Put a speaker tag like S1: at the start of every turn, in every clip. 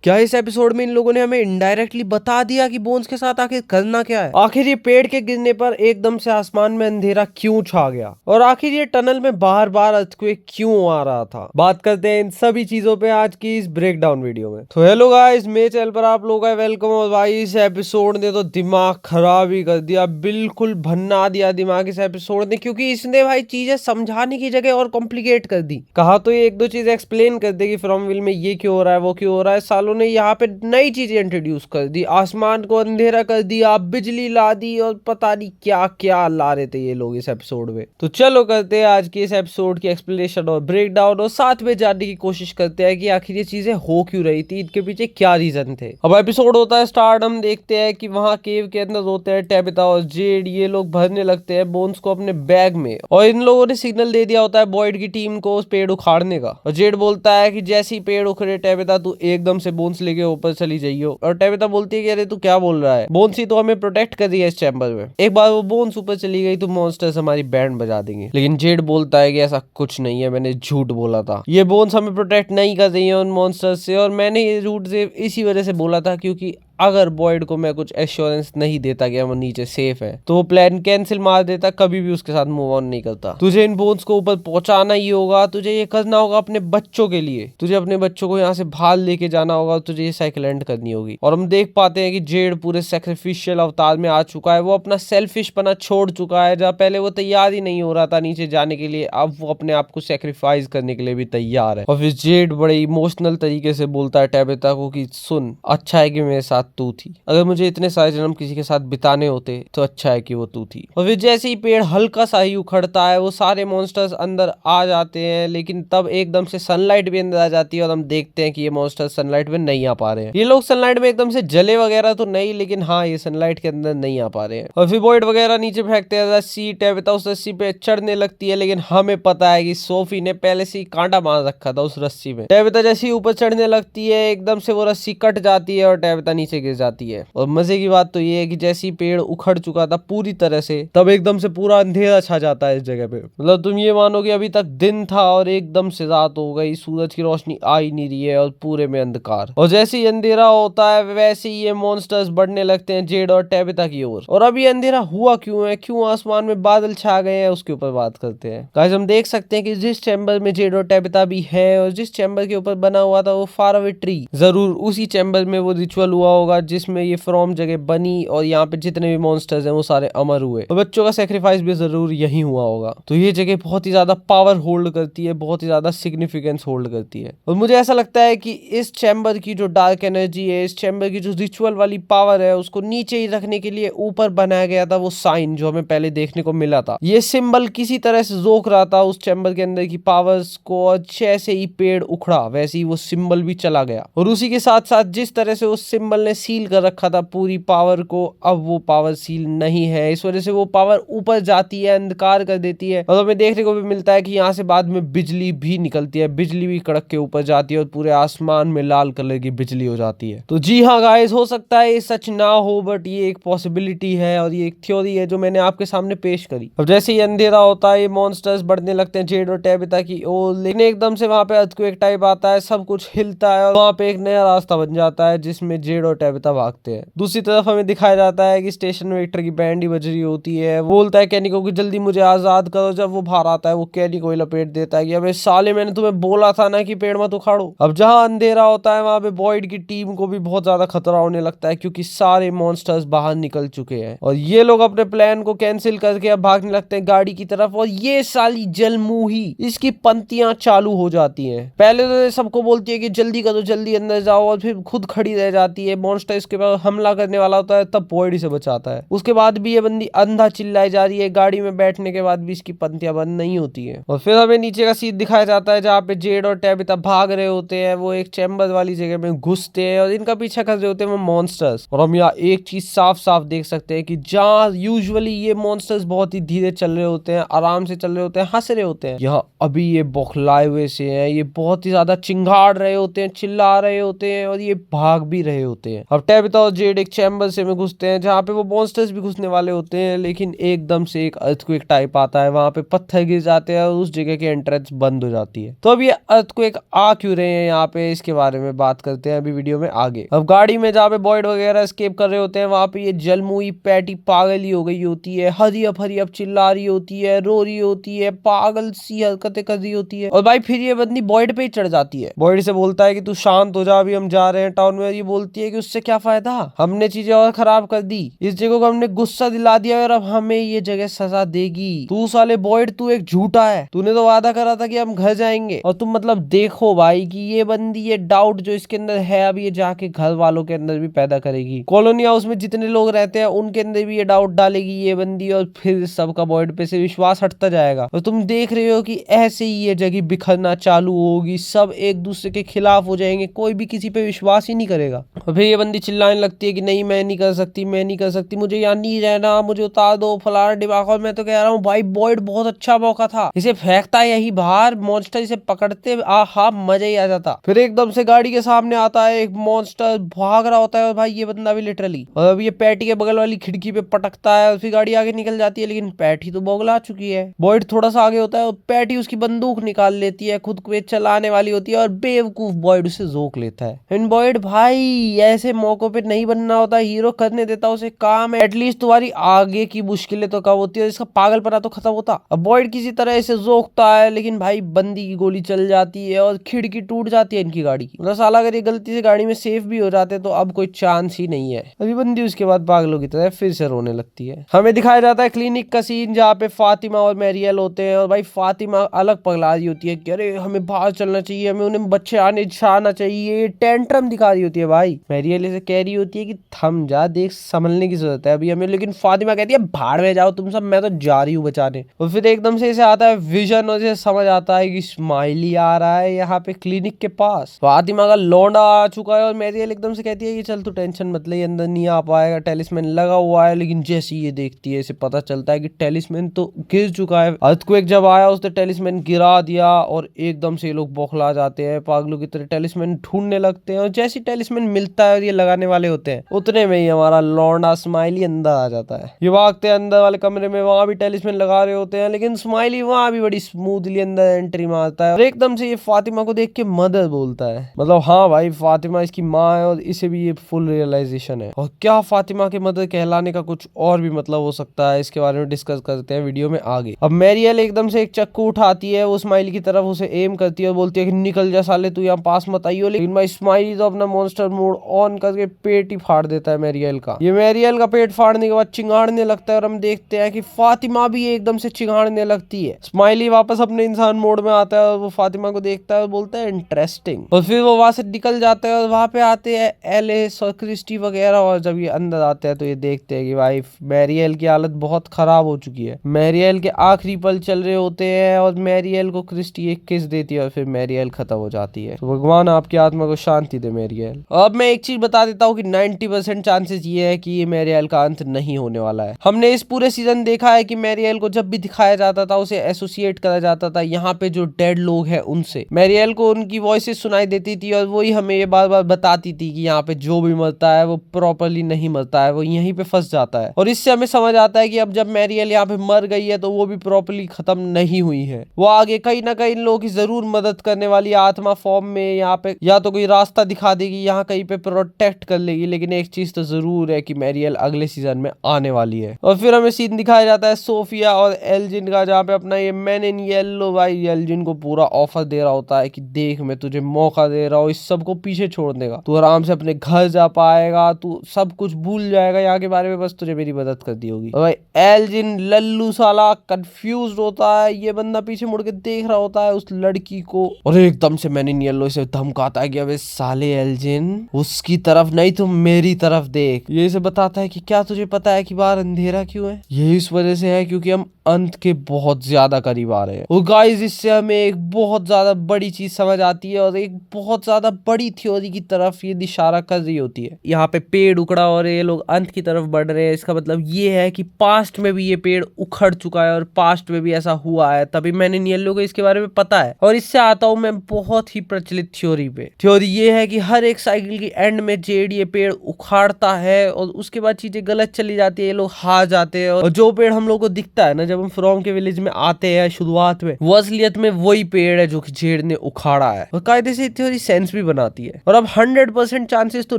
S1: क्या इस एपिसोड में इन लोगों ने हमें इनडायरेक्टली बता दिया कि बोन्स के साथ आखिर करना क्या है? आखिर ये पेड़ के गिरने पर एकदम से आसमान में अंधेरा क्यों छा गया और आखिर ये टनल में बार बार अर्थक्वेक क्यों आ रहा था? बात करते हैं इन सभी चीजों पे आज की इस ब्रेक डाउन वीडियो में। तो हेलो गाइस, मेरे चैनल पर आप लोग वेलकम। और भाई इस एपिसोड ने तो दिमाग खराब ही कर दिया, बिल्कुल भन्ना दिया दिमाग इस एपिसोड ने, क्योंकि इसने भाई चीजें समझाने की जगह और कॉम्प्लिकेट कर दी। कहा तो ये एक दो चीजें एक्सप्लेन कर देगी फ्रॉम विल में ये क्यों हो रहा है वो क्यों हो रहा है, सालों ने यहाँ पे नई चीजें इंट्रोड्यूस कर दी, आसमान को अंधेरा कर दिया, बिजली ला दी और पता नहीं क्या क्या ला रहे थे ये लोग इस एपिसोड में। तो चलो करते हैं आज की इस एपिसोड की एक्सप्लेनेशन और ब्रेक डाउन, और साथ में जानने की कोशिश करते हैं कि आखिर ये चीजें हो क्यों रही थी, इनके पीछे क्या रीजन थे। अब एपिसोड होता है स्टार्ट, हम देखते हैं कि वहाँ केव के अंदर होते हैं टेबिता और जेड, ये लोग भरने लगते हैं बोन्स को अपने बैग में, और इन लोगों ने सिग्नल दे दिया होता है बॉयड की टीम को उस पेड़ उखाड़ने का। और जेड बोलता है कि जैसे ही पेड़ उखड़े टेबिता तू एकदम से बोन्स लेके ऊपर चली जाइयो। और टेबिता बोलती है कि अरे तू क्या बोल रहा है, बोन्स ही तो हमें प्रोटेक्ट कर रही है इस चैम्बर में, एक बार वो बोन्स ऊपर चली गई तो मॉन्स्टर्स हमारी बैंड बजा देंगे। लेकिन जेड बोलता है कि ऐसा कुछ नहीं है, मैंने झूठ बोला था, ये बोन्स हमें प्रोटेक्ट नहीं कर रही है उन मॉन्स्टर्स से, और मैंने ये झूठ से इसी वजह से बोला था क्योंकि अगर बॉयड को मैं कुछ एश्योरेंस नहीं देता कि वो नीचे सेफ है तो वो प्लान कैंसिल मार देता, कभी भी उसके साथ मूव ऑन नहीं करता। तुझे इन बोन्स को ऊपर पहुंचाना ही होगा, तुझे ये करना होगा अपने बच्चों के लिए, तुझे अपने बच्चों को यहाँ से बाहर लेके जाना होगा, तुझे ये साइकिल एंड करनी होगी। और हम देख पाते हैं कि जेड पूरे सैक्रिफिशियल अवतार में आ चुका है, वो अपना सेल्फिश पना छोड़ चुका है, जहाँ पहले वो तैयार ही नहीं हो रहा था नीचे जाने के लिए, अब वो अपने आप को सेक्रीफाइस करने के लिए भी तैयार है। और फिर जेड बड़े इमोशनल तरीके से बोलता है टेबिता को कि सुन, अच्छा है कि मेरे साथ तू थी, अगर मुझे इतने सारे जन्म किसी के साथ बिताने होते तो अच्छा है कि वो तू थी। और फिर जैसे ही पेड़ हल्का सा ही उखड़ता है वो सारे मॉन्स्टर्स अंदर आ जाते हैं, लेकिन तब एकदम से सनलाइट भी अंदर आ जाती है और हम देखते हैं कि ये मॉन्स्टर्स सनलाइट में नहीं आ पा रहे हैं। ये लोग सनलाइट में एकदम से जले वगैरह तो नहीं, लेकिन हाँ ये सनलाइट के अंदर नहीं आ पा रहे हैं। और फिर बॉयड वगैरह नीचे फेंकते हैं रस्सी, टेबिता उस रस्सी पे चढ़ने लगती है, लेकिन हमें पता है कि सोफी ने पहले से ही कांटा मार रखा था उस रस्सी में। टेबिता जैसे ही ऊपर चढ़ने लगती है एकदम से वो रस्सी कट जाती है और टेबिता नीचे गिर जाती है। और मजे की बात तो ये है कि जैसे ही पेड़ उखड़ चुका था पूरी तरह से, तब एकदम से पूरा अंधेरा छा जाता है इस जगह पे। मतलब तुम ये मानो कि अभी तक दिन था और एकदम से रात हो गई, सूरज की रोशनी आ ही नहीं रही है और पूरे में अंधकार। और जैसे ही अंधेरा होता है वैसे ही ये मॉन्स्टर्स बढ़ने लगते हैं जेड और टेबिता की ओर। और अभी अंधेरा हुआ क्यों है, क्यों आसमान में बादल छा गए हैं, उसके ऊपर बात करते हैं। गाइस हम देख सकते हैं कि जिस चैम्बर में जेड और टेबिता भी है और जिस चैम्बर के ऊपर बना हुआ था वो फार अवे ट्री, जरूर उसी चैम्बर में वो रिचुअल हुआ होगा जिसमें ये फ्रॉम जगह बनी और यहाँ पे जितने भी मॉन्स्टर्स हैं वो सारे अमर हुए, और बच्चों का सेक्रीफाइस भी जरूर यही हुआ होगा। तो ये जगह बहुत ही ज्यादा पावर होल्ड करती है, बहुत ही ज्यादा सिग्निफिकेंस होल्ड करती है। और मुझे ऐसा लगता है कि इस चैम्बर की जो डार्क एनर्जी है, इस चैम्बर की जो रिचुअल वाली पावर है, उसको नीचे ही रखने के लिए ऊपर बनाया गया था वो साइन जो हमें पहले देखने को मिला था। ये सिंबल किसी तरह से रोक रहा था उस चैम्बर के अंदर की पावर्स को, और जैसे ही पेड़ उखड़ा वैसे ही वो सिंबल भी चला गया। और उसी के साथ साथ जिस तरह से उस सिंबल ने सील कर रखा था पूरी पावर को, अब वो पावर सील नहीं है, इस वजह से वो पावर ऊपर जाती है, अंधकार कर देती है। और हमें देखने को भी मिलता है कि यहाँ से बाद में बिजली भी निकलती है, बिजली भी कड़क के ऊपर जाती है और पूरे आसमान में लाल कलर की बिजली हो जाती है। तो जी हाँ गाइस, हो सकता है ये सच ना हो, बट ये एक पॉसिबिलिटी है और ये एक थ्योरी है जो मैंने आपके सामने पेश करी। अब जैसे ही अंधेरा होता है ये मॉन्स्टर्स बढ़ने लगते हैं जेड और टेबिता की ओर, लेकिन एकदम से वहां पे अर्थक्वेक टाइप आता है, सब कुछ हिलता है और वहां पे एक नया रास्ता बन जाता है जिसमें जेड और टेबिता भागते हैं। दूसरी तरफ हमें दिखाया जाता है कि स्टेशन में विक्टर की बैंड ही बज रही होती है, वो बोलता है कैनी को कि जल्दी मुझे आजाद करो। जब वो बाहर आता है वो कैनी को ही लपेट देता है कि अबे साले मैंने तुम्हें बोला था ना कि पेड़ मत उखाड़ो। अब जहां अंधेरा होता है वहां पे बॉयड की टीम को भी बहुत ज्यादा खतरा होने लगता है क्योंकि सारे मॉन्स्टर्स बाहर निकल चुके हैं और ये लोग अपने प्लान को कैंसिल करके अब भागने लगते हैं गाड़ी की तरफ। और ये साली जलमुही, इसकी पंक्तियां चालू हो जाती हैं। पहले तो सबको बोलती है कि जल्दी करो, जल्दी अंदर जाओ, और फिर खुद खड़ी रह जाती है। मॉन्स्टर इसके बाद हमला करने वाला होता है तब बॉयड से बचाता है। उसके बाद भी ये बंदी अंधा चिल्लाई जा रही है, गाड़ी में बैठने के बाद भी इसकी पंक्तियां बंद नहीं होती है। और फिर हमें नीचे का सीन दिखाया जाता है जहाँ पे जेड और टेबिता भाग रहे होते हैं, वो एक चैम्बर वाली जगह में घुसते हैं और इनका पीछा कर रहे होते हैं वो मॉन्स्टर्स। और हम यहाँ एक चीज साफ साफ देख सकते हैं कि जहाँ यूजुअली ये मॉन्स्टर्स बहुत ही धीरे चल रहे होते हैं, आराम से चल रहे होते हैं, हंस रहे होते हैं, यहाँ अभी ये बौखलाए हुए से हैं, ये बहुत ही ज्यादा चिंगाड़ रहे होते हैं, चिल्ला रहे होते हैं और ये भाग भी रहे होते हैं। है। अब टैबिथा और जेड एक चैम्बर से में घुसते हैं जहाँ पे वो मॉन्स्टर्स भी घुसने वाले होते हैं, लेकिन एकदम से एक अर्थक्वेक टाइप आता है, वहां पे पत्थर गिर जाते हैं और उस जगह की एंट्रेंस बंद हो जाती है। तो अब ये अर्थक्वेक आ क्यों रहे हैं यहाँ पे, इसके बारे में बात करते हैं अभी वीडियो में आगे। अब गाड़ी में जहाँ पे बॉयड वगैरह एस्केप कर रहे होते हैं, वहां पे ये जलमुई पैटी पागल ही हो गई होती है, हरी अप चिल्ला रही होती है, रो रही होती है, पागल सी हरकतें कर रही होती है। और भाई फिर ये बंदी बॉयड पे ही चढ़ जाती है। बॉयड से बोलता है कि तू शांत हो जा, अभी हम जा रहे हैं टाउन में। ये बोलती है कि उससे क्या फायदा, हमने चीजें और खराब कर दी, इस जगह को हमने गुस्सा दिला दिया और अब हमें ये जगह सजा देगी। तू साले बॉयड तू एक झूठा है, तूने तो वादा करा था कि हम घर जाएंगे और तुम मतलब देखो भाई कि ये बंदी ये डाउट जो इसके अंदर है अब ये जाके घर वालों के अंदर भी पैदा करेगी। कॉलोनी हाउस में जितने लोग रहते हैं उनके अंदर भी ये डाउट डालेगी ये बंदी, और फिर सबका बॉयड पे से विश्वास हटता जाएगा। और तुम देख रहे हो कि ऐसे ही ये जगह बिखरना चालू होगी, सब एक दूसरे के खिलाफ हो जाएंगे, कोई भी किसी पे विश्वास ही नहीं करेगा। और फिर ये बंदी चिल्लाने लगती है कि नहीं मैं नहीं कर सकती, मैं नहीं कर सकती, मुझे यहाँ नहीं रहना, मुझे उतार दो फलाना दिमाग। और मैं तो कह रहा हूँ भाई बॉयड बहुत अच्छा मौका था, इसे फेंकता यही बाहर, मॉन्स्टर इसे पकड़ते, आहा मजा ही आ जाता। फिर एकदम से गाड़ी के सामने आता है एक मॉन्स्टर, भाग रहा होता है और भाई ये बंदा भी लिटरली, और अब ये पैटी के बगल वाली खिड़की पे पटकता है और फिर गाड़ी आगे निकल जाती है, लेकिन पैटी तो बोगला चुकी है। बॉयड थोड़ा सा आगे होता है और पैटी उसकी बंदूक निकाल लेती है, खुद को चलाने वाली होती है और बेवकूफ बॉयड उसे जोक लेता है। इन बॉयड भाई ऐसे मौकों पे नहीं बनना होता, हीरो करने देता उसे काम है, एटलीस्ट तुम्हारी आगे की मुश्किलें तो कम होती है, इसका पागलपना तो खत्म होता। अब बॉयड किसी तरह इसे जोकता है, लेकिन भाई बंदी की गोली चल जाती है और खिड़की टूट जाती है इनकी गाड़ी की। मतलब साला अगर ये गलती से गाड़ी में सेफ भी हो जाते तो अब कोई चांस ही नहीं है। अभी बंदी उसके बाद पागलों की तरह फिर से रोने लगती है। हमें दिखाया जाता है क्लिनिक का सीन जहाँ पे फातिमा और मैरियल होते हैं, और भाई फातिमा अलग पगला रही होती है कि अरे हमें बाहर चलना चाहिए, हमें उन्हें बच्चे आना चाहिए, टेंट्रम दिखा रही होती है। भाई मैरियल इसे कह रही होती है कि थम जा, देख संभलने की जरूरत है अभी हमें, लेकिन फातिमा कहती है भाड़ में जाओ तुम सब, मैं तो जा रही हूँ बचाने। और फिर एकदम से इसे आता है विजन और इसे समझ आता है कि स्माइली आ रहा है यहाँ पे क्लिनिक के पास, फातिमा का लौंडा आ चुका है। और मैरियल एकदम से कहती है कि चल तू टेंशन मत ले, अंदर नहीं आ पाएगा, टेलिस्मैन लगा हुआ है। लेकिन जैसे ये देखती है इसे पता चलता है कि टेलिस्मैन तो गिर चुका है, अर्थक्वेक जब आया उसने टेलिस्मैन गिरा दिया, और एकदम से ये लोग बौखला जाते हैं, पागलों की तरह टेलिस्मैन ढूंढने लगते हैं। और जैसे टेलिस्मैन मिलता है और ये लगाने वाले होते हैं उतने में ही हमारा लौंडा स्माइली अंदर आ जाता है। ये भागते हैं अंदर वाले कमरे में, वहां भी टेलिस्मैन लगा रहे होते हैं, लेकिन स्माइली वहां भी बड़ी स्मूथली अंदर एंट्री मारता है और एकदम से ये फातिमा को देख के मदर बोलता है। मतलब हाँ भाई फातिमा इसकी माँ है और इसे भी ये फुल रियलाइजेशन है। और क्या फातिमा के मदर कहलाने का कुछ और भी मतलब हो सकता है, इसके बारे में डिस्कस करते हैं वीडियो में आगे। अब मैरियल एकदम से एक चक्कू उठाती है, वो स्माइली की तरफ उसे एम करती है और बोलती है कि निकल जा साले, तू यहाँ पास मत आइयो। लेकिन भाई स्माइली तो अपना मॉन्स्टर मोड ऑन करके पेट ही फाड़ देता है मैरियल का। ये मैरियल का पेट फाड़ने के बाद चिंगाड़ने लगता है और हम देखते हैं कि फातिमा भी एकदम से चिंगाड़ने लगती है। स्माइली वापस अपने इंसान मोड में आता है और वो फातिमा को देखता है और बोलता है इंटरेस्टिंग, और फिर वो वहां से निकल जाता है। और वहां पे आते हैं एलिस और क्रिस्टी वगैरह, और जब ये अंदर आते हैं तो ये देखते हैं कि भाई मैरियल की हालत बहुत खराब हो चुकी है। मैरियल के आखिरी पल चल रहे होते हैं और मैरियल को क्रिस्टी एक किस देती है और फिर मैरियल खत्म हो जाती है। तो भगवान आपकी आत्मा को शांति दे मैरियल। अब मैं एक चीज बता देता हूँ कि 90% चांसेस ये है कि ये मैरियल का अंत नहीं होने वाला है। हमने इस पूरे सीजन देखा है कि मैरियल को जब भी दिखाया जाता था उसे एसोसिएट करा जाता था यहाँ पे जो डेड लोग हैं उनसे। मैरियल को उनकी वॉइसेस सुनाई देती थी और वही हमें ये बार बार बताती थी कि यहाँ पे जो भी मरता है वो प्रॉपरली नहीं मरता है, वो यहीं पे फंस जाता है। और इससे हमें समझ आता है कि अब जब मैरियल यहाँ पे मर गई है तो वो भी प्रॉपरली खत्म नहीं हुई है, वो आगे कहीं ना कहीं लोगों की जरूर मदद करने वाली आत्मा फॉर्म में यहाँ पे या तो कोई रास्ता दिखा देगी, यहाँ कहीं पे प्रोटेक्ट कर लेगी। लेकिन एक चीज तो जरूर है कि मैरियल अगले सीजन में आने वाली है। और फिर हमें सीन दिखाया जाता है सोफिया और एल्जिन का, जहाँ पे अपना ये मैन इन येलो भाई एल्जिन को पूरा ऑफर दे रहा होता है कि देख मैं तुझे मौका दे रहा हूँ इस सब को पीछे छोड़ने का, तू आराम से अपने घर जा पाएगा, तू सब कुछ भूल जाएगा यहाँ के बारे में, बस तुझे मेरी मदद कर दी होगी। भाई एल्जिन लल्लू साला कंफ्यूज होता है, ये बंदा पीछे मुड़ के देख रहा होता है उस लड़की को और एकदम से मैन इन येलो इसे धमकाता है कि अबे साले एल्जिन उसकी तरफ नहीं तुम मेरी तरफ देख। ये इसे बताता है कि क्या तुझे पता है कि बाहर अंधेरा क्यों है, ये इस वजह से है क्योंकि हम अंत के बहुत ज्यादा करीब आ रहे हैं। और गाइस इससे हमें एक बहुत ज्यादा बड़ी चीज समझ आती है और एक बहुत ज्यादा बड़ी थ्योरी की तरफ ये इशारा कर रही होती है। यहाँ पे पेड़ उखड़ा और ये लोग अंत की तरफ बढ़ रहे हैं। इसका मतलब ये है कि पास्ट में भी ये पेड़ उखड़ चुका है और पास्ट में भी ऐसा हुआ है, तभी मैंने नियल्लो को इसके बारे में पता है। और इससे आता हूँ मैं बहुत ही प्रचलित थ्योरी पे। थ्योरी ये है कि हर एक साइकिल की एंड में जेड ये पेड़ उखाड़ता है और उसके बाद चीजें गलत चली जाती है, ये लोग हार जाते हैं और जो पेड़ हम लोग को दिखता है ना जब हम फ्रॉम के विलेज में आते हैं शुरुआत में, वो असलियत में वही पेड़ है जो कि जेड ने उखाड़ा है। और कायदे से थ्योरी सेंस भी बनाती है। और अब 100% चांसेस तो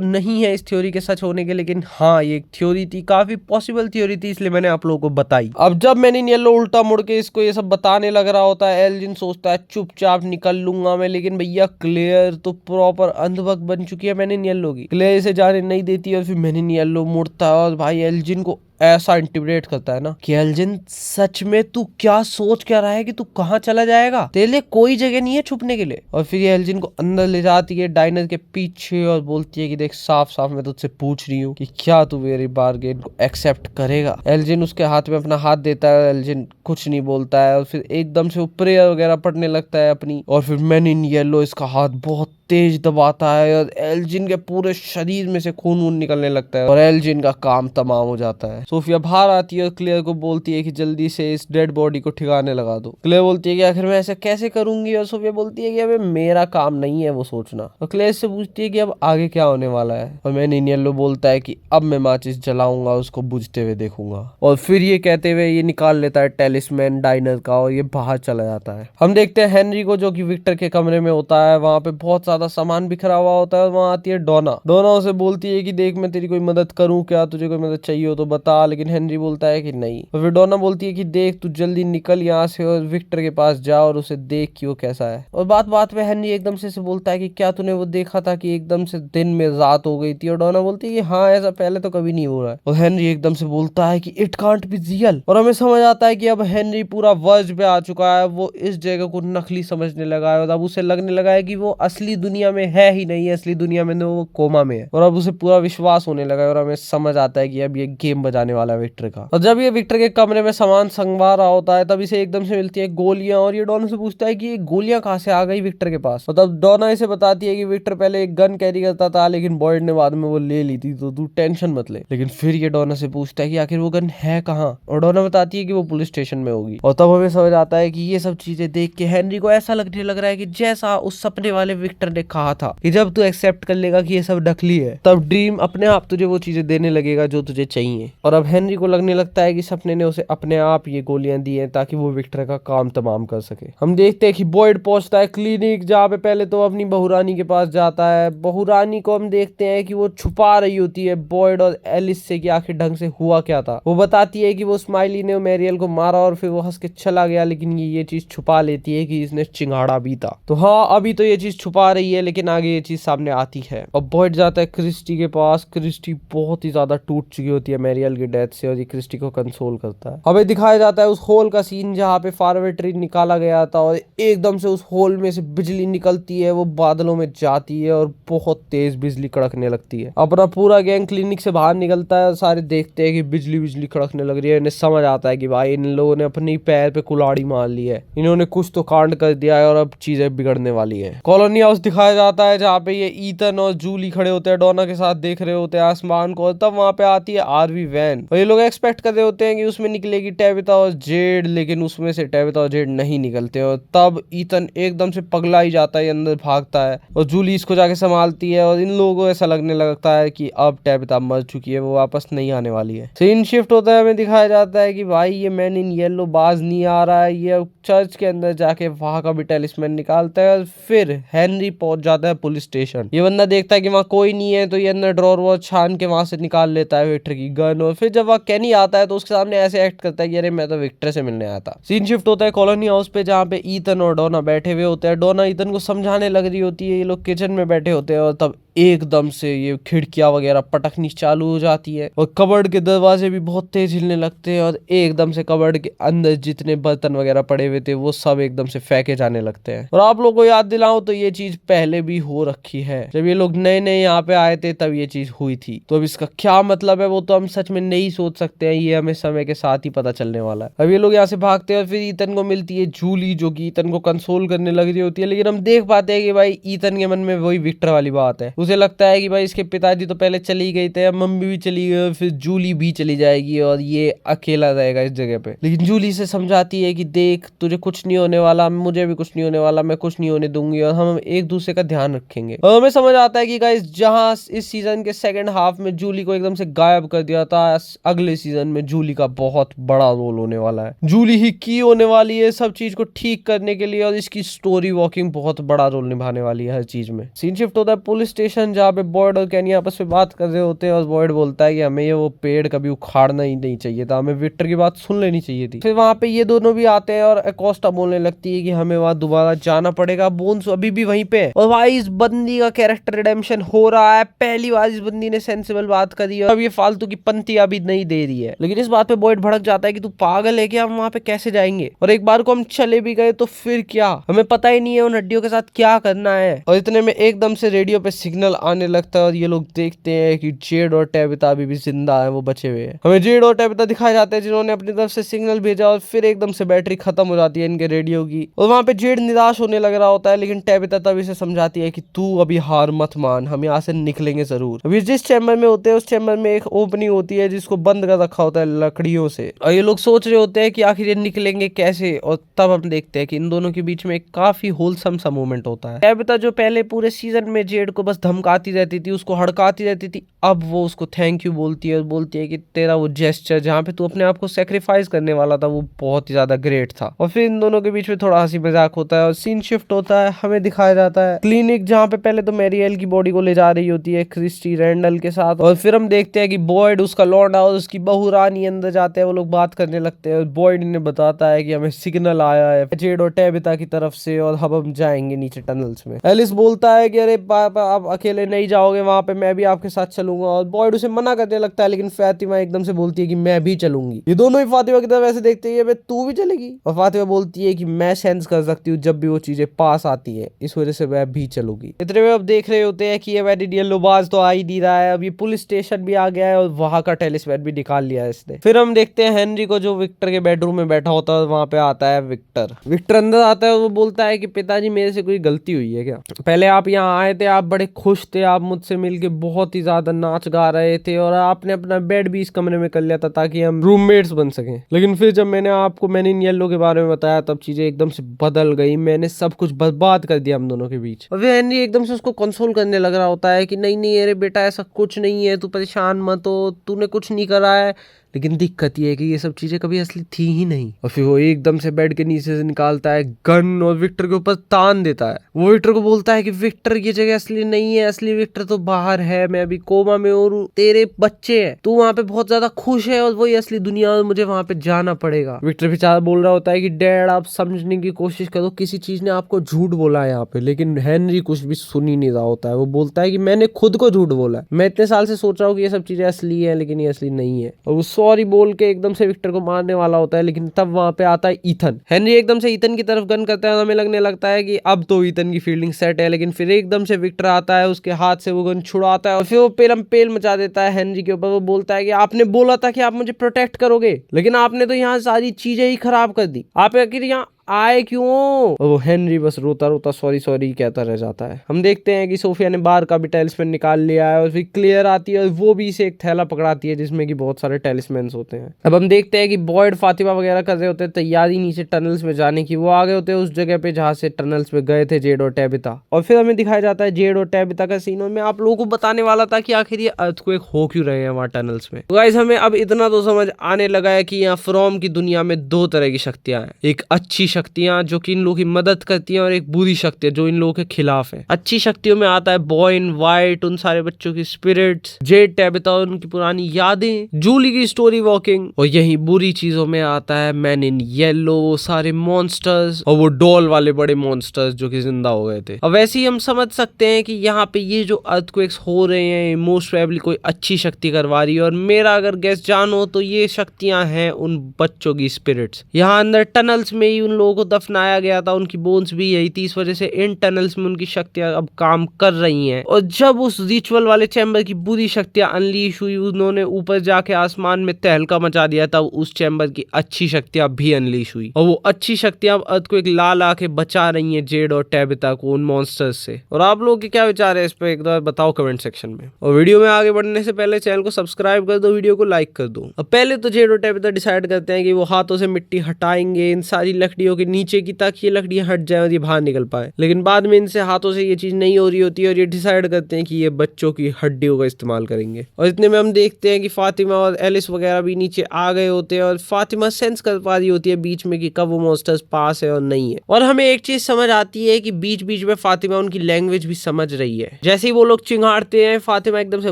S1: नहीं है इस थ्योरी के सच होने के, लेकिन हाँ ये एक थ्योरी थी, काफी पॉसिबल थ्योरी थी, इसलिए मैंने आप लोगों को बताई। अब जब मैंने नियल्लो उल्टा मुड़ के इसको ये सब बताने लग रहा होता है, एल्जिन सोचता है चुपचाप निकल लूंगा मैं, लेकिन भैया क्लेयर तो प्रॉपर अंधभक्त बन चुकी है मैंने नियल्लो की। क्लेयर इसे जाने नहीं देती और फिर मैंने नियल्लो मुड़ता है और भाई एल्जिन को ऐसा इंटिमिडेट करता है ना कि एल्जिन सच में तू क्या सोच क्या रहा है कि तू कहाँ चला जाएगा, तेरे लिए कोई जगह नहीं है छुपने के लिए। और फिर ये एल्जिन को अंदर ले जाती है डायनर के पीछे और बोलती है कि देख साफ साफ मैं तुझसे पूछ रही हूँ कि क्या तू मेरी बार्गेन को एक्सेप्ट करेगा। एल्जिन उसके हाथ में अपना हाथ देता है, एल्जिन कुछ नहीं बोलता है और फिर एकदम से वो प्रेयर वगैरह पढ़ने लगता है अपनी। और फिर मैन इन येलो इसका हाथ बहुत तेज दबाता है और एल्जिन के पूरे शरीर में से खून वून निकलने लगता है और एल्जिन का काम तमाम हो जाता है। सोफिया बाहर आती है और क्लेयर को बोलती है कि जल्दी से इस डेड बॉडी को ठिकाने लगा दो। क्लेयर बोलती है कि आखिर मैं ऐसे कैसे करूंगी और सोफिया बोलती है कि अबे मेरा काम नहीं है वो सोचना। और क्लेयर से पूछती है कि अब आगे क्या होने वाला है और मैन इन येलो बोलता है कि अब मैं माचिस जलाऊंगा, उसको बुझते हुए देखूंगा। और फिर ये कहते हुए ये निकाल लेता है टेलिस्मैन डाइनर का और ये बाहर चला जाता है। हम देखते हैं हेनरी को जो कि विक्टर के कमरे में होता है, वहां पे बहुत ज्यादा सामान बिखरा हुआ होता है। वहां आती है डोना। डोना उसे बोलती है कि देख मैं तेरी कोई मदद करूं क्या, तुझे कोई मदद चाहिए हो तो बता, लेकिन हेनरी बोलता है कि नहीं। और फिर डोना बोलती है कि देख तू जल्दी निकल यहाँ से और विक्टर के पास जा और उसे देख कि वो कैसा है। और बात बात में हेनरी एकदम से बोलता है कि क्या तूने वो देखा था कि एकदम से दिन में रात हो गई थी। और डोना बोलती है कि हाँ ऐसा पहले तो कभी नहीं हो रहा है। और हेनरी एकदम से बोलता है कि इट कांट बी रियल। और हमें समझ आता है कि अब हेनरी पूरा वर्ज पे आ चुका है, वो इस जगह को नकली समझने लगा है और अब उसे लगने लगा है कि वो असली दुनिया में है ही नहीं है, असली दुनिया में वो कोमा में है। और अब उसे पूरा विश्वास होने लगा है और हमें समझ आता है कि अब ये गेम बजाने वाला है विक्टर का। और जब ये विक्टर के कमरे में सामान संगवा रहा होता है तब इसे एकदम से मिलती है गोलियां और ये डोना से पूछता है कि ये गोलियां कहाँ से आ गई विक्टर के पास। और तब डोना इसे बताती है कि विक्टर पहले एक गन कैरी करता था लेकिन बॉयड ने बाद में वो ले ली थी, तो तू टेंशन मत ले। लेकिन फिर ये डोना से पूछता है कि आखिर वो गन है कहाँ, और डोना बताती है कि वो पुलिस स्टेशन में होगी। और तब हमें समझ आता है कि ये सब चीजें देख के हेनरी को ऐसा लगने लग रहा है कि जैसा उस सपने वाले विक्टर ने कहा था कि जब तू एक्सेप्ट कर लेगा कि ये सब नकली है तब ड्रीम अपने आप तुझे वो चीजें देने लगेगा जो तुझे चाहिए। और अब हेनरी को लगने लगता है कि सपने ने उसे अपने आप ये गोलियां दी हैं ताकि वो विक्टर का काम तमाम कर सके। हम देखते हैं कि बॉयड पहुंचता है क्लिनिक, जहाँ पे पहले तो अपनी बहुरानी के पास जाता है। बहुरानी को हम देखते हैं कि वो छुपा रही होती है बॉयड और एलिस से कि आखिर ढंग से हुआ क्या था। वो बताती है कि वो स्माइली ने मैरियल को मारा और फिर वो हंस के चला गया, लेकिन ये चीज छुपा लेती है कि इसने चिंगाड़ा भी था। तो हाँ अभी तो ये चीज छुपा रही है लेकिन आगे ये चीज सामने आती है। और बॉयड जाता है क्रिस्टी के पास। क्रिस्टी बहुत ही ज्यादा टूट चुकी होती है मैरियल की डेथ से और ये क्रिस्टी को कंसोल करता है। हमें दिखाया जाता है उस होल का सीन जहाँ पे फारवे ट्री निकाला गया था और एकदम से उस होल में से बिजली निकलती है, वो बादलों में जाती है और बहुत तेज बिजली कड़कने लगती है। अपना पूरा गैंग क्लिनिक से बाहर निकलता है और सारे देखते हैं कि बिजली बिजली कड़कने लग रही है। इन्हें समझ आता है कि भाई इन लोगों ने अपनी पैर पे कुल्हाड़ी मार ली है, इन्होंने कुछ तो कांड कर दिया है और अब चीजें बिगड़ने वाली है। कॉलोनी हाउस दिखाया जाता है जहाँ पे ये ईथन और जूली खड़े होते हैं, डोना के साथ देख रहे होते हैं आसमान को। तब वहां पे आती है आरवी वैन और ये लोग एक्सपेक्ट कर रहे होते हैं कि उसमें निकलेगी टैबिथा और जेड, लेकिन उसमें से टैबिथा और जेड नहीं निकलते। और तब ईथन एकदम से पगला ही जाता है, अंदर भागता है और जूली इसको जाके संभालती है और इन लोगों को ऐसा लगने लगता है कि अब टैबिथा मर चुकी है, वो वापस नहीं आने वाली है। सीन शिफ्ट होता है, हमें दिखाया जाता है कि भाई ये मैन इन येलो बाज नहीं आ रहा है, ये चर्च के अंदर जाके वहां का भी टेलिस्मैन निकालता है और फिर हेनरी पहुंच जाता है पुलिस स्टेशन। ये बंदा देखता है कि वहां कोई नहीं है तो ये अंदर ड्रॉर वॉर छान के वहां से निकाल लेता है विक्टर की गन। और फिर जब वह कैनी आता है तो उसके सामने ऐसे एक्ट करता है कि अरे मैं तो विक्टर से मिलने आया था। सीन शिफ्ट होता है कॉलोनी हाउस पे जहाँ पे ईथन और डोना बैठे हुए होते हैं। डोना ईथन को समझाने लग रही होती है, ये लोग किचन में बैठे होते हैं और तब एकदम से ये खिड़कियां वगैरह पटकनी चालू हो जाती है और कबर्ड के दरवाजे भी बहुत तेज हिलने लगते हैं और एकदम से कबर्ड के अंदर जितने बर्तन वगैरह पड़े हुए थे वो सब एकदम से फेंके जाने लगते हैं। और आप लोगों को याद दिलाऊं तो ये चीज पहले भी हो रखी है, जब ये लोग नए नए यहाँ पे आए थे तब ये चीज हुई थी। तो अब इसका क्या मतलब है वो तो हम सच में नहीं सोच सकते हैं, ये हमें समय के साथ ही पता चलने वाला है। अब ये लोग यहाँ से भागते हैं और फिर ईथन को मिलती है जूली, जो कि ईथन को कंसोल करने लग रही होती है। लेकिन हम देख पाते हैं कि भाई ईथन के मन में वही विक्टर वाली बात है, उसे लगता है कि भाई इसके पिताजी तो पहले चली गई थे, मम्मी भी चली गई, फिर जूली भी चली जाएगी और ये अकेला रहेगा इस जगह पे। लेकिन जूली से समझाती है कि देख तुझे कुछ नहीं होने वाला, मुझे भी कुछ नहीं होने वाला, मैं कुछ नहीं होने दूंगी और हम एक दूसरे का ध्यान रखेंगे। और हमें समझ आता है कि गाइस जहां इस सीजन के सेकंड हाफ में जूली को एकदम से गायब कर दिया था, अगले सीजन में जूली का बहुत बड़ा रोल होने वाला है। जूली ही की होने वाली है सब चीज को ठीक करने के लिए और इसकी स्टोरी वॉकिंग बहुत बड़ा रोल निभाने वाली है हर चीज में। सीन शिफ्ट होता है पुलिस स्टेशन, जहाँ पे बॉयड और केनी आपस में बात कर रहे होते हैं और बॉयड बोलता है कि हमें ये वो पेड़ कभी उखाड़ना ही नहीं चाहिए था, हमें विक्टर की बात सुन लेनी चाहिए थी। फिर वहां पे ये दोनों भी आते हैं और अकोस्टा बोलने लगती है कि हमें वहां दोबारा जाना पड़ेगा, बोन्स अभी भी वहीं पे है। और भाई इस बंदी का कैरेक्टर रिडेम्पशन हो रहा है, पहली बार इस बंदी ने सेंसिबल बात करी है, अब ये फालतू की पंती अभी नहीं दे रही है। लेकिन इस बात पे बॉयड भड़क जाता है कि तू पागल है क्या, हम वहां पे कैसे जाएंगे, और एक बार को हम चले भी गए तो फिर क्या, हमें पता ही नहीं है उन हड्डियों के साथ क्या करना है। और इतने में एकदम से रेडियो पे सिग्नल आने लगता है और ये लोग देखते हैं कि जेड और टैबिता अभी भी जिंदा है, वो बचे हुए हैं। हमें जेड और टैबिता दिखाए जाते हैं जिन्होंने अपनी तरफ से सिग्नल भेजा और फिर एकदम से बैटरी खत्म हो जाती है इनके रेडियो की और वहां पे जेड निराश होने लग रहा होता है। लेकिन टैबिता तब इसे समझाती है कि तू अभी हार मत मान, हम यहाँ से निकलेंगे जरूर। अभी जिस चैम्बर में होते हैं उस चैम्बर में एक ओपनिंग होती है जिसको बंद कर रखा होता है लकड़ियों से, और ये लोग सोच रहे होते हैं कि आखिर ये निकलेंगे कैसे। और तब हम देखते हैं कि इन दोनों के बीच में एक काफी होलसम सा मोमेंट होता है। टैबिता जो पहले पूरे सीजन में जेड को बस धमकाती रहती थी, उसको हड़काती रहती थी, अब वो उसको थैंक यू बोलती है और बोलती है कि तेरा वो जेस्चर जहाँ पे तू अपने आप को सेक्रीफाइस करने वाला था वो बहुत ही ज्यादा ग्रेट था। और फिर इन दोनों के बीच में थोड़ा हंसी मजाक होता है और सीन शिफ्ट होता है, हमें दिखाया जाता है क्लिनिक जहाँ पे पहले तो मैरियल की बॉडी को ले जा रही होती है क्रिस्टी रैंडल के साथ, और फिर हम देखते हैं कि बॉयड, उसका लौंडा और उसकी बहू रानी अंदर जाते हैं, वो लोग बात करने लगते हैं और बॉयड इन्हें बताता है कि हमें सिग्नल आया है जेड और टैबिता की तरफ से और हम जाएंगे नीचे टनल्स में। एलिस बोलता है कि अरे पापा आप अकेले नहीं जाओगे वहां पे, मैं भी आपके साथ चलूंगा, और बॉयड उसे मना करने लगता है। लेकिन फातिमा एकदम से बोलती है कि मैं भी चलूंगी। ये दोनों ही फातिमा की तरफ ऐसे देखते हैं तू भी चलेगी, और फातिमा बोलती है कि मैं सेंस कर सकती हूँ जब भी वो चीजें पास आती है, इस वजह से मैं भी चलूंगी। इतने में अब देख रहे होते हैं कि ये वेडिडियल लोबाज तो आ ही नहीं रहा है, अब ये पुलिस स्टेशन भी आ गया है और वहां का टेलीस्कोप भी निकाल लिया है इसने। फिर हम देखते हैं हेनरी को जो विक्टर के बेडरूम में बैठा होता है, वहां पे आता है विक्टर अंदर आता है और वो बोलता है कि पिताजी मेरे से कोई गलती हुई है क्या, पहले आप यहाँ आए थे, आप बड़े खुश थे, आप मुझसे मिलके बहुत ही ज्यादा नाच गा रहे थे और आपने अपना बेड भी इस कमरे में कर लिया था ताकि हम रूममेट्स बन सकें। लेकिन फिर जब मैंने आपको मैन इन येलो के बारे में बताया तब चीजें एकदम से बदल गई, मैंने सब कुछ बर्बाद कर दिया हम दोनों के बीच। और फिर हेनरी एकदम से उसको कंसोल करने लग रहा होता है कि नहीं नहीं अरे बेटा ऐसा कुछ नहीं है, तू परेशान मत हो, तूने कुछ नहीं करा है। लेकिन दिक्कत ये है कि ये सब चीजें कभी असली थी ही नहीं। और फिर वो एकदम से बेड के नीचे से निकालता है गन और विक्टर के ऊपर तान देता है। वो विक्टर को बोलता है कि विक्टर ये जगह असली नहीं है, असली विक्टर तो बाहर है, मैं अभी कोमा में और तेरे बच्चे हैं, तू वहां पे बहुत ज्यादा खुश है और वही असली दुनिया और मुझे वहां पे जाना पड़ेगा। विक्टर बेचारा बोल रहा होता है कि डैड आप समझने की कोशिश करो, किसी चीज ने आपको झूठ बोला है यहाँ पे। लेकिन हेनरी कुछ भी सुन ही नहीं रहा होता है, वो बोलता है कि मैंने खुद को झूठ बोला है, मैं इतने साल से सोच रहा हूँ कि ये सब चीजें असली है लेकिन ये असली नहीं है। और सॉरी बोल के एकदम से विक्टर को मारने वाला होता है, लेकिन तब वहां पे आता है ईथन। हेनरी एकदम से ईथन की तरफ गन करता है और हमें लगने लगता है कि अब तो ईथन की फील्डिंग सेट है। लेकिन फिर एकदम से विक्टर आता है, उसके हाथ से वो गन छुड़ाता है और फिर वो पेलम पेल मचा देता है हेनरी के ऊपर। वो बोलता है कि आपने बोला था कि आप मुझे प्रोटेक्ट करोगे, लेकिन आपने तो यहाँ सारी चीजें ही खराब कर दी, आप आखिर यहाँ आए क्यों? और वो हेनरी बस रोता रोता सॉरी सॉरी कहता रह जाता है। हम देखते हैं कि सोफिया ने बाहर का भी टेलिस्मैन निकाल लिया है और फिर क्लियर आती है और वो भी इसे एक थैला पकड़ाती है जिसमें कि बहुत सारे टेलिस्मैन्स होते हैं। अब हम देखते हैं कि बॉयड फातिमा वगैरह कर रहे होते हैं तैयारी नीचे टनल्स में जाने की, वो आ गए होते हैं उस जगह पे जहाँ से टनल्स में गए थे जेड और टैबिता। और फिर हमें दिखाया जाता है जेड और टैबिता का सीन, और मैं आप लोगों को बताने वाला था कि आखिर ये अर्थक्वेक हो क्यों रहे हैं वहाँ टनल्स में। तो गाइस हमें अब इतना तो समझ आने लगा है कि यहाँ फ्रॉम की दुनिया में दो तरह की शक्तियां हैं, एक अच्छी शक्तियां जो कि इन लोगों की मदद करती हैं और एक बुरी शक्तियां जो इन लोगों के खिलाफ है। अच्छी शक्तियों में आता है बॉय इन वाइट, उन सारे बच्चों की स्पिरिट्स, जेड टैबिथा उनकी पुरानी यादें, जूली की स्टोरी वॉकिंग, और यही बुरी चीजों में आता है मैन इन येलो, वो सारे मॉन्स्टर्स और वो डॉल वाले बड़े मॉन्स्टर्स जो कि जिंदा हो गए थे। अब वैसे ही हम समझ सकते हैं कि यहाँ पे ये जो अर्थक्वेक्स हो रहे हैं मोस्ट प्रोबेबली कोई अच्छी शक्ति करवा रही है, और मेरा अगर गैस जानो तो ये शक्तियां हैं उन बच्चों की स्पिरिट्स। यहाँ अंदर टनल्स में ही उन लोगों को दफनाया गया था, उनकी बोन्स भी यही थी, इस वजह से इन टनल्स में उनकी शक्तियां अब काम कर रही हैं। और जब उस रिचुअल वाले चैम्बर की बुरी शक्तियां अनलीश हुई, उन्होंने ऊपर जाके आसमान में तहलका मचा दिया, तब उस चैम्बर की अच्छी शक्तियां भी अनलीश हुई, और वो अच्छी शक्तियां अब अर्थ को एक लाल आके बचा रही हैं जेड और टैबिथा को उन मॉन्स्टर्स से। और आप लोगों के क्या विचार है इस पे एक बार बताओ कमेंट सेक्शन में। और वीडियो में आगे बढ़ने से पहले चैनल को सब्सक्राइब कर दो, वीडियो को लाइक कर दो। अब पहले तो जेड और टैबिथा डिसाइड करते हैं कि वो हाथों से मिट्टी हटाएंगे इन सारी लकड़ियों के नीचे की, ताकि ये लकड़ियां हट जाए और ये बाहर निकल पाए। लेकिन बाद में इनसे हाथों से ये चीज नहीं हो रही होती है और ये डिसाइड करते हैं कि ये बच्चों की हड्डियों का इस्तेमाल करेंगे। और इतने में हम देखते हैं कि फातिमा और एलिस वगैरह भी नीचे आ गए होते हैं, और फातिमा सेंस कर पा रही होती है बीच में कि कब वो मॉन्स्टर्स पास है और नहीं है। और हमें एक चीज समझ आती है कि बीच बीच में फातिमा उनकी लैंग्वेज भी समझ रही है। जैसे ही वो लोग चिंगाड़ते हैं, फातिमा एकदम से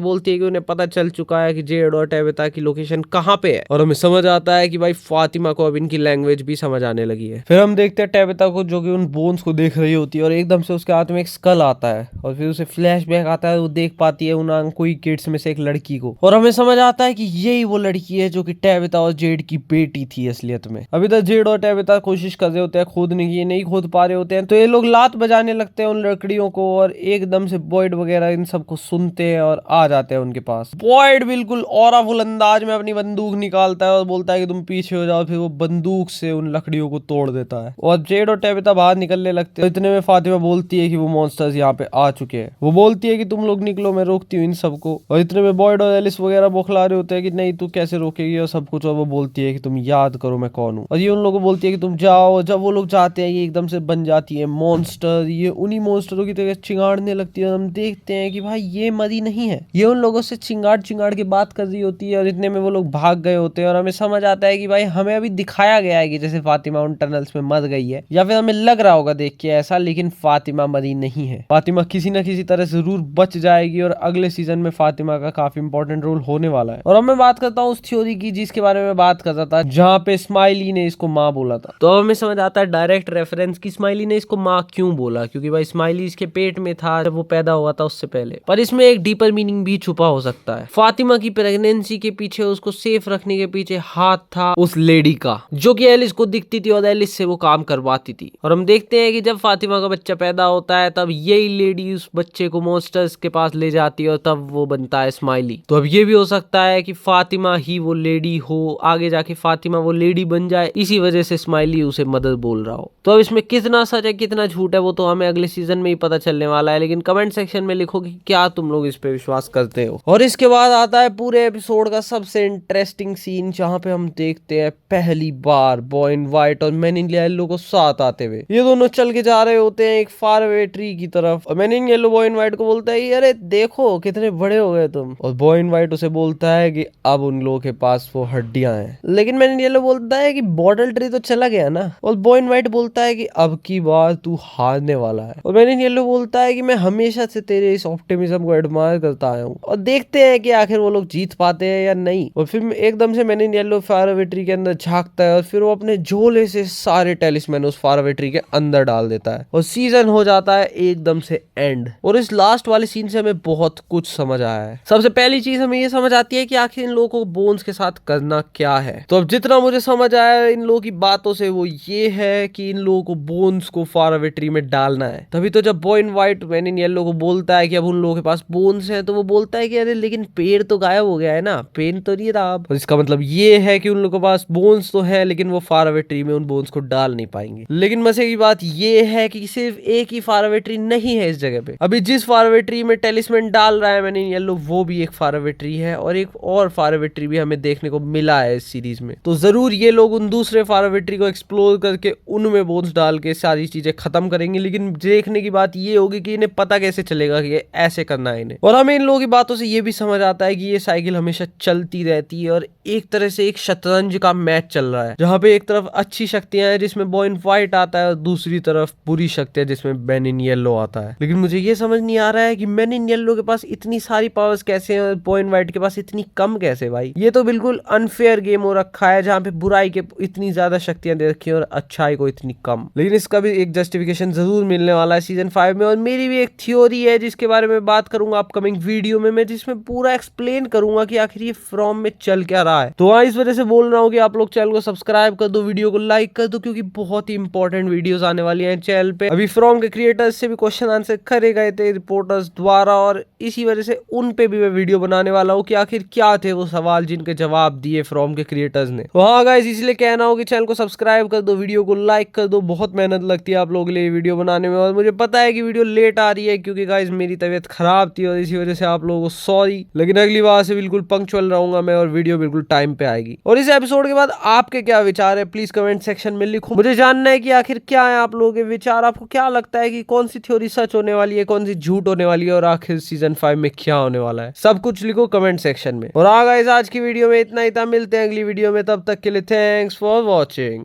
S1: बोलती है कि उन्हें पता चल चुका है कि जेड और टैबिथा की लोकेशन कहाँ पे है, और हमें समझ आता है कि भाई फातिमा को अब इनकी लैंग्वेज भी समझ आने लगी है। फिर हम देखते हैं टैबिथा को जो कि उन बोन्स को देख रही होती है, और एकदम से उसके हाथ में एक स्कल आता है, और फिर उसे फ्लैशबैक आता है, वो देख पाती है उन कोई किड्स में से एक लड़की को, और हमें समझ आता है कि यही वो लड़की है जो कि टैबिथा और जेड की बेटी थी असलियत में। अभी तक जेड और टैबिथा कोशिश कर रहे होते हैं खोदने की, नहीं खोद पा रहे होते हैं, तो ये लोग लात बजाने लगते हैं उन लकड़ियों को, और एकदम से बॉयड वगैरह इन सबको सुनते हैं और आ जाते हैं उनके पास। बॉयड बिल्कुल औराफुल अंदाज में अपनी बंदूक निकालता है और बोलता है कि तुम पीछे हो जाओ, फिर वो बंदूक से उन लकड़ियों को तोड़ देता है, और जेड और टैबिथा बाहर निकलने लगते हैं। इतने में फातिमा बोलती है कि वो मॉन्स्टर्स यहाँ पे आ चुके हैं। वो बोलती है कि तुम लोग निकलो, मैं रोकती हूँ इन सबको। और इतने में बॉयड और एलिस वगैरह बौखला रहे होते हैं कि नहीं तू कैसे रोकेगी और सब कुछ, और वो बोलती है कि तुम याद करो मैं कौन हूँ, और ये उन लोगों को बोलती है कि तुम जाओ। जब वो लोग जाते हैं ये एकदम से बन जाती है मॉन्स्टर, ये उन्हीं मॉन्स्टरों की तरह चिंगाड़ने लगती है। हम देखते हैं कि भाई ये मरी नहीं है, ये उन लोगों से चिंगाड़ चिंगाड़ के बात कर रही होती है, और इतने में वो लोग भाग गए होते हैं। और हमें समझ आता है कि भाई हमें अभी दिखाया गया है कि जैसे फातिमा उन टनल्स में मर गई है, या फिर हमें लग रहा होगा देख के ऐसा, लेकिन फातिमा मरी नहीं है। फातिमा किसी न किसी तरह जरूर बच जाएगी, और अगले सीजन में फातिमा का काफी इंपॉर्टेंट रोल होने वाला है। और अब मैं बात करता हूँ उस थ्योरी की जिसके बारे में बात कर रहा था, जहाँ पे स्माइली ने इसको माँ बोला था। तो अब हमें समझ आता है डायरेक्ट रेफरेंस की स्माइली ने इसको माँ क्यों बोला, क्योंकि भाई स्माइली इसके पेट में था जब वो पैदा हुआ था उससे पहले। पर इसमें एक डीपर मीनिंग भी छुपा हो सकता है। फातिमा की प्रेगनेंसी के पीछे, उसको सेफ रखने के पीछे हाथ था उस लेडी का, जो कि एलिस को दिखती थी और एलिस से वो काम करवाती थी। और हम देखते हैं कि जब फातिमा का बच्चा पैदा होता है तब यही लेडी उस बच्चे को मॉन्स्टर्स के पास ले जाती है, और तब वो बनता है स्माइली। तो अब ये भी हो सकता है कि फातिमा ही वो लेडी हो, आगे जाके फातिमा वो लेडी बन जाए, इसी वजह से स्माइली उसे मदर बोल रहा हो। तो अब इसमें कितना सच है कितना झूठ है वो तो हमें अगले सीजन में ही पता चलने वाला है, लेकिन कमेंट सेक्शन में लिखो कि क्या तुम लोग इस पे विश्वास करते हो। और इसके बाद आता है पूरे एपिसोड का सबसे इंटरेस्टिंग सीन, जहाँ पे हम देखते हैं पहली बार बॉय इन व्हाइट और मैन इन येलो को साथ आते हुए। ये दोनों चल के जा रहे होते हैं एक फार अवे ट्री की तरफ, और man in yellow boy in white को बोलता है अरे देखो कितने बड़े हो गए तुम, और बॉय इन व्हाइट उसे बोलता है कि अब उन लोगों के पास वो हड्डियां हैं। लेकिन मैन इन येलो बोलता है कि बॉटल ट्री तो चला गया ना, और बॉय इन व्हाइट बोलता है कि अब की बार तू हारने वाला है। और मैन इन येलो बोलता है कि मैं हमेशा से तेरे इस ऑप्टिमिज्म को एडमायर करता आया हूँ। और देखते हैं कि आखिर वो लोग जीत पाते हैं या नहीं। और फिर एकदम से man in yellow fire away tree के अंदर झांकता है, और फिर वो अपने झोले से सारे टेलिस्मैन उस फायर अवे ट्री के अंदर डाल देता है, और सीजन हो जाता है एकदम से एंड। और इस लास्ट वाले सीन से हमें बहुत कुछ समझ आया है। सबसे पहली चीज हमें ये समझ आती है कि आखिर इन लोगों को बोन्स के साथ करना क्या है। तो अब जितना मुझे समझ आया इन लोगों की बातों से वो ये है कि इन लोगों को बोन्स को फायर अवे ट्री में डालना है। तभी तो जब boy in white man in yellow को बोलता है कि अब उन लोगों के पास बोन्स हैं, तो वो बोलता है कि अरे लेकिन पेड़ तो गायब हो गया है ना, पेन तो नहीं रहा अब। इसका मतलब ये है कि उन लोगों के पास बोन्स तो है, लेकिन वो फायर अवे ट्री में उन बोन्स को डाल नहीं पाएंगे। लेकिन मजे की बात ये है कि सिर्फ एक ही फायर अवे ट्री नहीं है इस जगह पे। अभी जिस फायर अवे ट्री में टेलिस्मैन डाल रहा है मैन इन येलो, वो भी एक फायर अवे ट्री है, और एक और फायर अवे ट्री भी हमें देखने को मिला है इस सीरीज में। तो जरूर ये लोग उन दूसरे फायर अवे ट्री को एक्सप्लोर करके उनमें बोन्स डाल के सारी चीजें खत्म करेंगे। लेकिन देखने की बात ये होगी कि इन्हें पता कैसे चलेगा कि ये ऐसे करना है इन्हें। और हमें इन लोगों की बातों से ये भी समझ आता है कि ये साइकिल हमेशा चलती रहती है, और एक तरह से एक शतरंज का मैच चल रहा है, जहाँ पे एक तरफ अच्छी शक्तियां शक्तियां हैं जिसमें बॉइन व्हाइट आता है और दूसरी तरफ बुरी शक्तियां जिसमें मैन इन येलो आता है। लेकिन मुझे ये समझ नहीं आ रहा है कि मैन इन येलो के पास इतनी सारी पावर्स कैसे हैं और बॉइन व्हाइट के पास इतनी कम कैसे। भाई ये तो बिल्कुल अनफेयर गेम हो रखा है जहाँ पे बुराई के इतनी ज्यादा शक्तियां दे रखी है और अच्छाई को इतनी कम। लेकिन इसका भी एक जस्टिफिकेशन जरूर मिलने वाला है सीजन 5 में। और मेरी भी एक थ्योरी है जिसके बारे में बात करूंगा अपकमिंग वीडियो में, मैं जिसमें पूरा एक्सप्लेन करूंगा कि आखिर ये फ्रॉम में चल क्या रहा है। तो इस वजह से बोल रहा हूँ कि आप लोग चैनल को सब्सक्राइब कर दो, वीडियो को लाइक कर दो, क्योंकि बहुत ही इंपॉर्टेंट वीडियोस आने वाली हैं चैनल पे। अभी फ्रॉम के क्रिएटर्स से भी क्वेश्चन आंसर करे गए थे रिपोर्टर्स द्वारा और इसी वजह से उन पे भी मैं वीडियो बनाने वाला हूँ कि आखिर क्या थे वो सवाल जिनके जवाब दिए फ्रॉम के क्रिएटर्स ने। तो हाँ गाइस, इसलिए कहना हो कि चैनल को सब्सक्राइब कर दो, वीडियो को लाइक कर दो। बहुत मेहनत लगती है आप लोगों के लिए वीडियो बनाने में और मुझे पता है कि वीडियो लेट आ रही है क्योंकि गाइस मेरी तबीयत खराब थी और इसी वजह से आप लोगों को सॉरी। लेकिन अगली बार से बिल्कुल पंक्चुअल रहूंगा मैं और वीडियो बिल्कुल टाइम पे आएगी। और इस एपिसोड के बाद आपके क्या विचार है प्लीज कमेंट सेक्शन में लिखो। मुझे जानना है कि आखिर क्या है आप लोगों के विचार। आपको क्या लगता है कि कौन सी थ्योरी सच होने वाली है, कौन सी झूठ होने वाली है और आखिर सीजन 5 में क्या होने वाला है, सब कुछ लिखो कमेंट सेक्शन में। और गाइस आज की वीडियो में इतना ही था, मिलते हैं अगली वीडियो में, तब तक के लिए थैंक्स फॉर वॉचिंग।